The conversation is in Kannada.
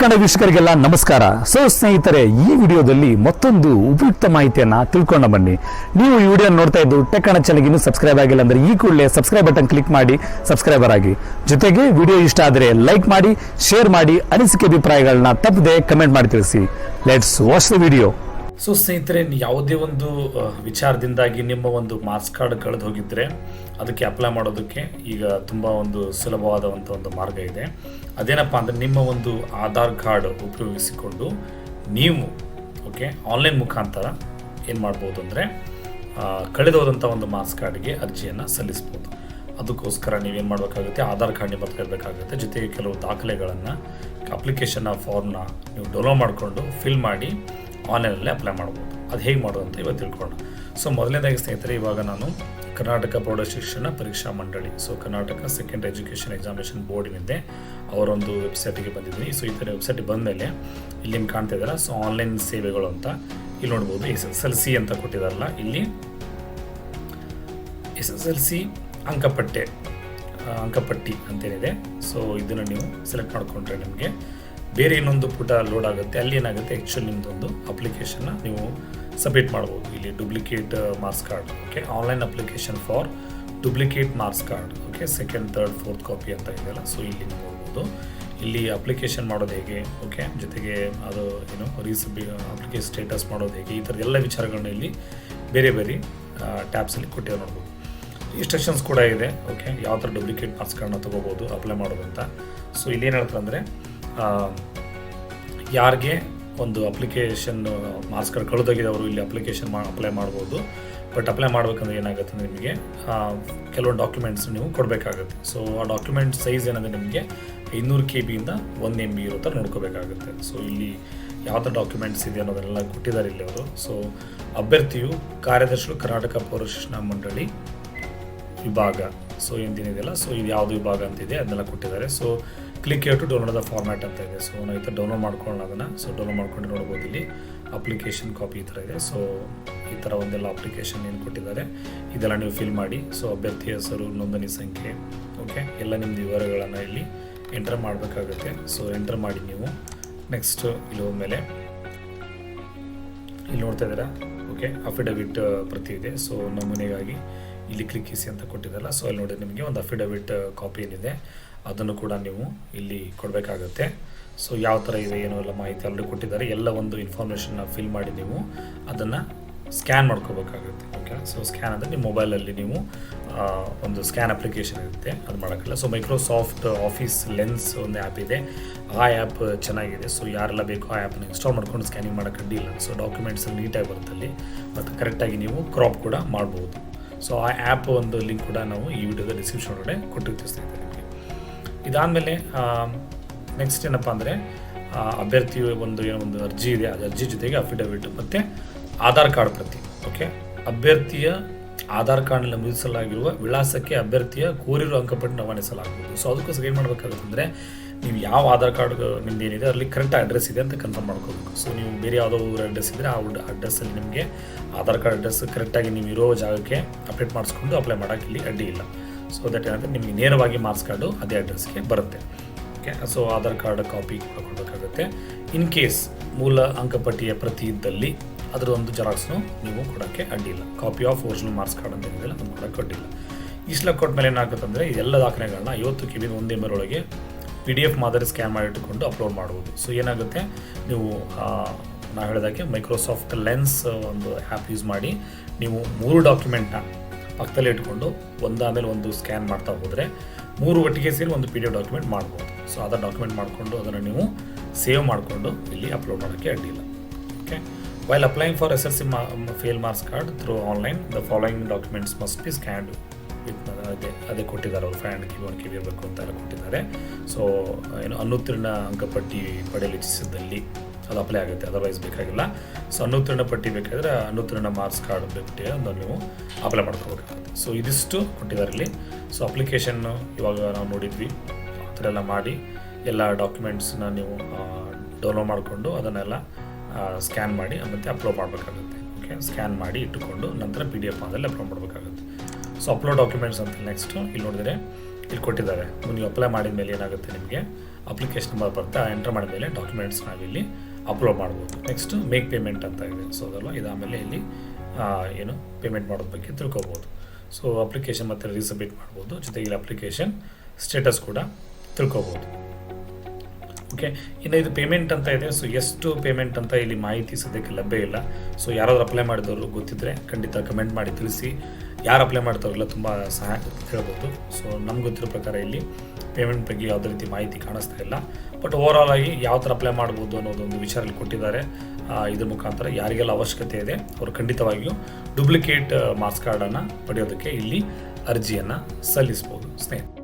ಕನ್ನಡ ವೀಕ್ಷಕರಿಗೆಲ್ಲ ನಮಸ್ಕಾರ. ಸ್ನೇಹಿತರೆ, ಈ ವಿಡಿಯೋದಲ್ಲಿ ಮತ್ತೊಂದು ಉಪಯುಕ್ತ ಮಾಹಿತಿಯನ್ನ ತಿಳ್ಕೊಂಡು ಬನ್ನಿ. ನೀವು ಈ ವಿಡಿಯೋ ನೋಡ್ತಾ ಇದ್ದು ಟೆಕ್ ಕನ್ನಡ ಚಾನೆಲ್ಗೆ ಇನ್ನೂ ಸಬ್ಸ್ಕ್ರೈಬ್ ಆಗಿಲ್ಲ ಅಂದ್ರೆ ಈ ಕೂಡಲೇ ಸಬ್ಸ್ಕ್ರೈಬ್ ಬಟನ್ ಕ್ಲಿಕ್ ಮಾಡಿ ಸಬ್ಸ್ಕ್ರೈಬರ್ ಆಗಿ. ಜೊತೆಗೆ ವಿಡಿಯೋ ಇಷ್ಟ ಆದರೆ ಲೈಕ್ ಮಾಡಿ, ಶೇರ್ ಮಾಡಿ, ಅನಿಸಿಕೆ ಅಭಿಪ್ರಾಯಗಳನ್ನ ತಪ್ಪದೆ ಕಮೆಂಟ್ ಮಾಡಿ ತಿಳಿಸಿ. Let's watch the video. ಸ್ನೇಹಿತರೆ, ಯಾವುದೇ ಒಂದು ವಿಚಾರದಿಂದಾಗಿ ನಿಮ್ಮ ಒಂದು ಮಾರ್ಕ್ಸ್ ಕಾರ್ಡ್ ಕಳೆದು ಹೋಗಿದ್ರೆ ಅದಕ್ಕೆ ಅಪ್ಲೈ ಮಾಡೋದಕ್ಕೆ ಈಗ ತುಂಬ ಒಂದು ಸುಲಭವಾದಂಥ ಒಂದು ಮಾರ್ಗ ಇದೆ. ಅದೇನಪ್ಪ ಅಂದರೆ ನಿಮ್ಮ ಒಂದು ಆಧಾರ್ ಕಾರ್ಡ್ ಉಪಯೋಗಿಸಿಕೊಂಡು ನೀವು ಆನ್ಲೈನ್ ಮುಖಾಂತರ ಏನು ಮಾಡ್ಬೋದು ಅಂದರೆ ಕಳೆದೋದಂಥ ಒಂದು ಮಾರ್ಕ್ಸ್ ಕಾರ್ಡ್ಗೆ ಅರ್ಜಿಯನ್ನು ಸಲ್ಲಿಸ್ಬೋದು. ಅದಕ್ಕೋಸ್ಕರ ನೀವೇನು ಮಾಡಬೇಕಾಗುತ್ತೆ, ಆಧಾರ್ ಕಾರ್ಡ್ ನಿಮ್ಮ ಹತ್ರ ಇರಬೇಕಾಗುತ್ತೆ. ಜೊತೆಗೆ ಕೆಲವು ದಾಖಲೆಗಳನ್ನು ಅಪ್ಲಿಕೇಶನ್ನ ಫಾರ್ಮ್ನ ನೀವು ಡೌನ್ಲೋಡ್ ಮಾಡಿಕೊಂಡು ಫಿಲ್ ಮಾಡಿ ಆನ್ಲೈನಲ್ಲೇ ಅಪ್ಲೈ ಮಾಡ್ಬೋದು. ಅದು ಹೇಗೆ ಮಾಡೋದು ಅಂತ ಇವತ್ತು ತಿಳ್ಕೊಳ್ಳೋಣ. ಮೊದಲನೇದಾಗಿ ಸ್ನೇಹಿತರೆ, ಇವಾಗ ನಾನು ಕರ್ನಾಟಕ ಪ್ರೌಢ ಶಿಕ್ಷಣ ಪರೀಕ್ಷಾ ಮಂಡಳಿ, ಕರ್ನಾಟಕ ಸೆಕೆಂಡ್ ಎಜುಕೇಷನ್ ಎಕ್ಸಾಮಿನೇಷನ್ ಬೋರ್ಡಿನಿಂದ ಅವರೊಂದು ವೆಬ್ಸೈಟಿಗೆ ಬಂದಿದ್ದೀನಿ. ಈ ಥರ ವೆಬ್ಸೈಟಿಗೆ ಬಂದ ಮೇಲೆ ಇಲ್ಲಿ ನಿಮ್ಗೆ ಕಾಣ್ತಾ ಇದ್ದಾರೆ ಆನ್ಲೈನ್ ಸೇವೆಗಳು ಅಂತ. ಇಲ್ಲಿ ನೋಡ್ಬೋದು SSLC ಅಂತ ಕೊಟ್ಟಿದ್ದಾರಲ್ಲ, ಇಲ್ಲಿ SSLC ಅಂಕಪಟ್ಟಿ ಅಂತೇನಿದೆ. ಇದನ್ನು ನೀವು ಸೆಲೆಕ್ಟ್ ಮಾಡಿಕೊಂಡ್ರೆ ನಿಮಗೆ ಬೇರೆ ಇನ್ನೊಂದು ಪುಟ ಲೋಡ್ ಆಗುತ್ತೆ. ಅಲ್ಲಿ ಏನಾಗುತ್ತೆ, ಆ್ಯಕ್ಚುಲಿ ನಿಮ್ಮದೊಂದು ಅಪ್ಲಿಕೇಶನ್ನ ನೀವು ಸಬ್ಮಿಟ್ ಮಾಡ್ಬೋದು. ಇಲ್ಲಿ duplicate marks card online application for duplicate marks card second, third, fourth copy ಅಂತ ಇದೆಯಲ್ಲ. ಇಲ್ಲಿ ನೀವು ನೋಡ್ಬೋದು ಇಲ್ಲಿ ಅಪ್ಲಿಕೇಶನ್ ಮಾಡೋದು ಹೇಗೆ, ಜೊತೆಗೆ ಅದು ಅಪ್ಲಿಕೇಶನ್ ಸ್ಟೇಟಸ್ ಮಾಡೋದು ಹೇಗೆ, ಈ ಥರದ ಎಲ್ಲ ವಿಚಾರಗಳನ್ನ ಇಲ್ಲಿ ಬೇರೆ ಬೇರೆ ಟ್ಯಾಬ್ಸಲ್ಲಿ ಕೊಟ್ಟಿರೋ ನೋಡ್ಬೋದು. ಇನ್ಸ್ಟ್ರಕ್ಷನ್ಸ್ ಕೂಡ ಇದೆ, ಯಾವ ಥರ ಡೂಪ್ಲಿಕೇಟ್ ಮಾರ್ಕ್ಸ್ ಕಾರ್ಡ್ನ ತೊಗೋಬೋದು ಅಪ್ಲೈ ಮಾಡೋದು ಅಂತ. ಇಲ್ಲಿ ಏನು ಹೇಳ್ತಾರೆ ಅಂದರೆ, ಯಾರಿಗೆ ಒಂದು ಅಪ್ಲಿಕೇಶನ್ ಮಾರ್ಕ್ಸ್ ಕಾರ್ಡ್ ಕಳೆದೋಗಿದೆ ಅವರು ಇಲ್ಲಿ ಅಪ್ಲಿಕೇಶನ್ ಅಪ್ಲೈ ಮಾಡ್ಬೋದು. ಬಟ್ ಅಪ್ಲೈ ಮಾಡ್ಬೇಕಂದ್ರೆ ಏನಾಗುತ್ತೆ ಅಂದರೆ ನಿಮಗೆ ಕೆಲವೊಂದು ಡಾಕ್ಯುಮೆಂಟ್ಸ್ ನೀವು ಕೊಡಬೇಕಾಗುತ್ತೆ. ಆ ಡಾಕ್ಯುಮೆಂಟ್ ಸೈಜ್ ಏನಂದರೆ ನಿಮಗೆ 500 KB ಇಂದ 1 MB ಇರೋ ಥರ ನೋಡ್ಕೋಬೇಕಾಗುತ್ತೆ. ಇಲ್ಲಿ ಯಾವುದೇ ಡಾಕ್ಯುಮೆಂಟ್ಸ್ ಇದೆ ಅನ್ನೋದನ್ನೆಲ್ಲ ಕೊಟ್ಟಿದ್ದಾರೆ ಇಲ್ಲಿ ಅವರು. ಅಭ್ಯರ್ಥಿಯು ಕಾರ್ಯದರ್ಶಿಗಳು ಕರ್ನಾಟಕ ಪ್ರೌಢ ಶಿಕ್ಷಣ ಮಂಡಳಿ ವಿಭಾಗ ಏನಿದೆಯಲ್ಲ, ಇದು ಯಾವುದು ವಿಭಾಗ ಅಂತಿದೆ ಅದನ್ನೆಲ್ಲ ಕೊಟ್ಟಿದ್ದಾರೆ. Click to download the format ಅಂತ ಇದೆ. ನಾವು ಈ ಥರ ಡೌನ್ಲೋಡ್ ಮಾಡ್ಕೊಳ್ಳೋಣ ಅದನ್ನು. ಡೌನ್ಲೋಡ್ ಮಾಡ್ಕೊಂಡು ನೋಡ್ಬೋದು, ಇಲ್ಲಿ ಅಪ್ಲಿಕೇಶನ್ ಕಾಪಿ ಈ ಥರ ಇದೆ. ಈ ಥರ ಒಂದೆಲ್ಲ ಅಪ್ಲಿಕೇಶನ್ ಏನು ಕೊಟ್ಟಿದ್ದಾರೆ ಇದೆಲ್ಲ ನೀವು ಫಿಲ್ ಮಾಡಿ. ಅಭ್ಯರ್ಥಿ ಹೆಸರು, ನೋಂದಣಿ ಸಂಖ್ಯೆ, ಎಲ್ಲ ನಿಮ್ಮದು ವಿವರಗಳನ್ನು ಇಲ್ಲಿ ಎಂಟರ್ ಮಾಡಬೇಕಾಗುತ್ತೆ. ಎಂಟರ್ ಮಾಡಿ ನೀವು ನೆಕ್ಸ್ಟ್ ಇಲ್ಲಿ ಹೋದ್ಮೇಲೆ ಇಲ್ಲಿ ನೋಡ್ತಾ ಇದ್ದೀರಾ ಅಫಿಡವಿಟ್ ಪ್ರತಿ ಇದೆ. ನಮೂನೆಗಾಗಿ ಇಲ್ಲಿ ಕ್ಲಿಕ್ಕಿಸಿ ಅಂತ ಕೊಟ್ಟಿದ್ದಲ್ಲ. ಅಲ್ಲಿ ನೋಡಿ ನಿಮಗೆ ಒಂದು ಅಫಿಡವಿಟ್ ಕಾಪಿ ಏನಿದೆ ಅದನ್ನು ಕೂಡ ನೀವು ಇಲ್ಲಿ ಕೊಡಬೇಕಾಗುತ್ತೆ. ಯಾವ ಥರ ಇದೆ ಏನೋ ಎಲ್ಲ ಮಾಹಿತಿ ಆಲ್ರೆಡಿ ಕೊಟ್ಟಿದ್ದಾರೆ. ಎಲ್ಲ ಒಂದು ಇನ್ಫಾರ್ಮೇಷನ್ನ ಫಿಲ್ ಮಾಡಿ ನೀವು ಅದನ್ನು ಸ್ಕ್ಯಾನ್ ಮಾಡ್ಕೋಬೇಕಾಗುತ್ತೆ. ಸ್ಕ್ಯಾನ್ ಅಂದರೆ ನಿಮ್ಮ ಮೊಬೈಲಲ್ಲಿ ನೀವು ಒಂದು ಸ್ಕ್ಯಾನ್ ಅಪ್ಲಿಕೇಶನ್ ಇರುತ್ತೆ, ಅದು ಮಾಡೋಕ್ಕಲ್ಲ. ಮೈಕ್ರೋಸಾಫ್ಟ್ ಆಫೀಸ್ ಲೆನ್ಸ್ ಒಂದು ಆ್ಯಪ್ ಇದೆ, ಆ ಆ್ಯಪ್ ಚೆನ್ನಾಗಿದೆ. ಯಾರೆಲ್ಲ ಬೇಕೋ ಆ ಆ್ಯಪ್ನ ಇನ್ಸ್ಟಾಲ್ ಮಾಡ್ಕೊಂಡು ಸ್ಕ್ಯಾನಿಂಗ್ ಮಾಡೋಕ್ಕೆ ಅಡ್ಡಿಲ್ಲ. ಡಾಕ್ಯುಮೆಂಟ್ಸ್ ನೀಟಾಗಿ ಬರುತ್ತೆ ಅಲ್ಲಿ, ಮತ್ತು ಕರೆಕ್ಟಾಗಿ ನೀವು ಕ್ರಾಪ್ ಕೂಡ ಮಾಡ್ಬೋದು. ಆ ಆ್ಯಪ್ ಒಂದು ಲಿಂಕ್ ಕೂಡ ನಾವು ಈ ವಿಡಿಯೋದ ಡಿಸ್ಕ್ರಿಪ್ಷನ್ ಒಳಗಡೆ ಕೊಟ್ಟಿರ್ತೀವಿ ನಿಮಗೆ. ಇದಾದಮೇಲೆ ನೆಕ್ಸ್ಟ್ ಏನಪ್ಪ ಅಂದರೆ, ಅಭ್ಯರ್ಥಿ ಒಂದು ಅರ್ಜಿ ಇದೆ, ಅದು ಅರ್ಜಿ ಜೊತೆಗೆ ಅಫಿಡವಿಟ್ ಮತ್ತು ಆಧಾರ್ ಕಾರ್ಡ್ ಪ್ರತಿ. ಅಭ್ಯರ್ಥಿಯ ಆಧಾರ್ ಕಾರ್ಡ್ನಲ್ಲಿ ನಮೂದಿಸಲಾಗಿರುವ ವಿಳಾಸಕ್ಕೆ ಅಭ್ಯರ್ಥಿಯ ಕೋರಿರುವ ಅಂಕಪಟ್ಟಿ ರವಾನಿಸಲಾಗುವುದು. ಅದಕ್ಕೋಸ್ಕರ ಏನು ಮಾಡಬೇಕಾಗುತ್ತೆ ಅಂದರೆ, ನೀವು ಯಾವ ಆಧಾರ್ ಕಾರ್ಡ್ ನಿಮ್ದು ಏನಿದೆ ಅಲ್ಲಿ ಕರೆಕ್ಟ್ ಅಡ್ರೆಸ್ ಇದೆ ಅಂತ ಕನ್ಫರ್ಮ್ ಮಾಡ್ಕೋಬೇಕು. ನೀವು ಬೇರೆ ಯಾವುದೋ ಊರ ಅಡ್ರೆಸ್ ಇದ್ದರೆ ಆ ಅಡ್ರೆಸ್ಸಲ್ಲಿ ನಿಮಗೆ ಆಧಾರ್ ಕಾರ್ಡ್ ಅಡ್ರೆಸ್ ಕರೆಕ್ಟಾಗಿ ನೀವು ಇರೋ ಜಾಗಕ್ಕೆ ಅಪ್ಡೇಟ್ ಮಾಡಿಸ್ಕೊಂಡು ಅಪ್ಲೈ ಮಾಡೋಕ್ಕೆ ಇಲ್ಲಿ ಅಡ್ಡಿ ಇಲ್ಲ. ದಟ್ ಏನಂದರೆ ನಿಮಗೆ ನೇರವಾಗಿ ಮಾರ್ಕ್ಸ್ ಕಾರ್ಡು ಅದೇ ಅಡ್ರೆಸ್ಗೆ ಬರುತ್ತೆ. ಆಧಾರ್ ಕಾರ್ಡ್ ಕಾಪಿ ಕೊಡಬೇಕಾಗುತ್ತೆ. ಇನ್ ಕೇಸ್ ಮೂಲ ಅಂಕಪಟ್ಟಿಯ ಪ್ರತಿ ಇದ್ದಲ್ಲಿ ಅದರ ಒಂದು ಜೆರಾಕ್ಸ್ನು ನೀವು ಕೊಡೋಕ್ಕೆ ಅಡ್ಡಿಲ್ಲ. Copy of original marks card ಅಂತ ಏನಿದೆ ಅದು ಕೊಡೋಕ್ಕೆ ಅಡ್ಡಿಲ್ಲ. ಇಷ್ಟೆಲ್ಲ ಕೊಟ್ಟ ಮೇಲೆ ಏನಾಗುತ್ತೆ ಅಂದರೆ, ಇದೆಲ್ಲ ದಾಖಲೆಗಳನ್ನ 50 KB 1 MB ಒಳಗೆ PDF ಮಾದರಿ ಸ್ಕ್ಯಾನ್ ಮಾಡಿಟ್ಟುಕೊಂಡು ಅಪ್ಲೋಡ್ ಮಾಡ್ಬೋದು. ಏನಾಗುತ್ತೆ, ನೀವು ನಾವು ಹೇಳಿದಾಗೆ ಮೈಕ್ರೋಸಾಫ್ಟ್ ಲೆನ್ಸ್ ಒಂದು ಆ್ಯಪ್ ಯೂಸ್ ಮಾಡಿ ನೀವು 3 ಡಾಕ್ಯುಮೆಂಟ್ನ ಪಕ್ಕದಲ್ಲಿ ಇಟ್ಕೊಂಡು ಒಂದಾದಮೇಲೆ ಒಂದು ಸ್ಕ್ಯಾನ್ ಮಾಡ್ತಾ ಹೋದರೆ 3 ಒಟ್ಟಿಗೆ ಸೇರಿ ಒಂದು PDF ಡಾಕ್ಯುಮೆಂಟ್ ಮಾಡ್ಬೋದು. ಅದರ ಡಾಕ್ಯುಮೆಂಟ್ ಮಾಡಿಕೊಂಡು ಅದನ್ನು ನೀವು ಸೇವ್ ಮಾಡಿಕೊಂಡು ಇಲ್ಲಿ ಅಪ್ಲೋಡ್ ಮಾಡೋಕ್ಕೆ ಅಡ್ಡಿಲ್ಲ. While applying for SSLC fail marks card through online the following documents must be scanned with ಅದೇ ಕೊಟ್ಟಿದ್ದಾರೆ ಅವರು. 500 KB 1 KB ಇರಬೇಕು ಅಂತೆಲ್ಲ ಕೊಟ್ಟಿದ್ದಾರೆ. ಅನುತ್ತೀರ್ಣ ಅಂಕಪಟ್ಟಿ ಪಡೆಯಲು ಇಚ್ಛಿಸಿದಲ್ಲಿ ಅದು ಅಪ್ಲೈ ಆಗುತ್ತೆ, ಅದರ್ವೈಸ್ ಬೇಕಾಗಿಲ್ಲ. ಅನುತ್ತೀರ್ಣ ಪಟ್ಟಿ ಬೇಕಾದರೆ ಅನುತ್ತೀರ್ಣ ಮಾರ್ಕ್ಸ್ ಕಾರ್ಡ್ ಬಿಟ್ಟು ಅದನ್ನು ನೀವು ಅಪ್ಲೈ ಮಾಡ್ಕೋಬೇಕಾಗುತ್ತೆ. ಇದಿಷ್ಟು ಕೊಟ್ಟಿದ್ದಾರೆ ಇಲ್ಲಿ. ಅಪ್ಲಿಕೇಶನ್ ಇವಾಗ ನಾವು ನೋಡಿದ್ವಿ, ಆ ಥರ ಎಲ್ಲ ಮಾಡಿ ಎಲ್ಲ ಡಾಕ್ಯುಮೆಂಟ್ಸ್ನ ನೀವು ಡೌನ್ಲೋಡ್ ಮಾಡಿಕೊಂಡು ಅದನ್ನೆಲ್ಲ ಸ್ಕ್ಯಾನ್ ಮಾಡಿ ಮತ್ತು ಅಪ್ಲೋಡ್ ಮಾಡಬೇಕಾಗುತ್ತೆ. ಸ್ಕ್ಯಾನ್ ಮಾಡಿ ಇಟ್ಟುಕೊಂಡು ನಂತರ PDF ಮಾದಲ್ಲಿ ಅಪ್ಲೋಡ್ ಮಾಡಬೇಕಾಗುತ್ತೆ. ಅಪ್ಲೋಡ್ ಡಾಕ್ಯುಮೆಂಟ್ಸ್ ಅಂತ ನೆಕ್ಸ್ಟ್ ಇಲ್ಲಿ ನೋಡಿದರೆ ಇಲ್ಲಿ ಕೊಟ್ಟಿದ್ದಾರೆ. ನೀವು ಅಪ್ಲೈ ಮಾಡಿದ ಮೇಲೆ ಏನಾಗುತ್ತೆ, ನಿಮಗೆ ಅಪ್ಲಿಕೇಶನ್ ನಂಬರ್ ಬರುತ್ತೆ, ಆ ಎಂಟರ್ ಮಾಡಿದ ಮೇಲೆ ಡಾಕ್ಯುಮೆಂಟ್ಸ್ ನಾವಿಲ್ಲಿ ಅಪ್ಲೋಡ್ ಮಾಡ್ಬೋದು. ನೆಕ್ಸ್ಟ್ ಮೇಕ್ ಪೇಮೆಂಟ್ ಅಂತ ಇದೆ. ಸೊ ಅದಲ್ಲ ಇದಾದಮೇಲೆ ಇಲ್ಲಿ ಏನು ಪೇಮೆಂಟ್ ಮಾಡೋದ್ರ ಬಗ್ಗೆ ತಿಳ್ಕೊಬೋದು. ಸೊ ಅಪ್ಲಿಕೇಶನ್ ಮತ್ತು ರೀಸಬ್ಮಿಟ್ ಮಾಡ್ಬೋದು, ಜೊತೆಗೆ ಇಲ್ಲಿ ಅಪ್ಲಿಕೇಶನ್ ಸ್ಟೇಟಸ್ ಕೂಡ ತಿಳ್ಕೊಬೋದು. ಓಕೆ, ಇನ್ನು ಇದು ಪೇಮೆಂಟ್ ಅಂತ ಇದೆ. ಸೊ ಎಷ್ಟು ಪೇಮೆಂಟ್ ಅಂತ ಇಲ್ಲಿ ಮಾಹಿತಿ ಸದ್ಯಕ್ಕೆ ಲಭ್ಯ ಇಲ್ಲ. ಸೊ ಯಾರಾದರೂ ಅಪ್ಲೈ ಮಾಡಿದವರು ಗೊತ್ತಿದ್ದರೆ ಖಂಡಿತ ಕಮೆಂಟ್ ಮಾಡಿ ತಿಳಿಸಿ. ಯಾರು ಅಪ್ಲೈ ಮಾಡ್ತಾರಲ್ಲ ತುಂಬ ಸಹಾಯ ಹೇಳ್ಬೋದು. ಸೊ ನಮ್ಗೆ ಗೊತ್ತಿರೋ ಪ್ರಕಾರ ಇಲ್ಲಿ ಪೇಮೆಂಟ್ ಬಗ್ಗೆ ಯಾವುದೇ ರೀತಿ ಮಾಹಿತಿ ಕಾಣಿಸ್ತಾ ಇಲ್ಲ. ಬಟ್ ಓವರಾಲ್ ಆಗಿ ಯಾವ ಥರ ಅಪ್ಲೈ ಮಾಡ್ಬೋದು ಅನ್ನೋದೊಂದು ವಿಚಾರಲ್ಲಿ ಕೊಟ್ಟಿದ್ದಾರೆ. ಇದ್ರ ಮುಖಾಂತರ ಯಾರಿಗೆಲ್ಲ ಅವಶ್ಯಕತೆ ಇದೆ ಅವರು ಖಂಡಿತವಾಗಿಯೂ ಡೂಪ್ಲಿಕೇಟ್ ಮಾರ್ಕ್ಸ್ ಕಾರ್ಡನ್ನು ಪಡೆಯೋದಕ್ಕೆ ಇಲ್ಲಿ ಅರ್ಜಿಯನ್ನು ಸಲ್ಲಿಸ್ಬೋದು ಸ್ನೇಹಿತರೆ.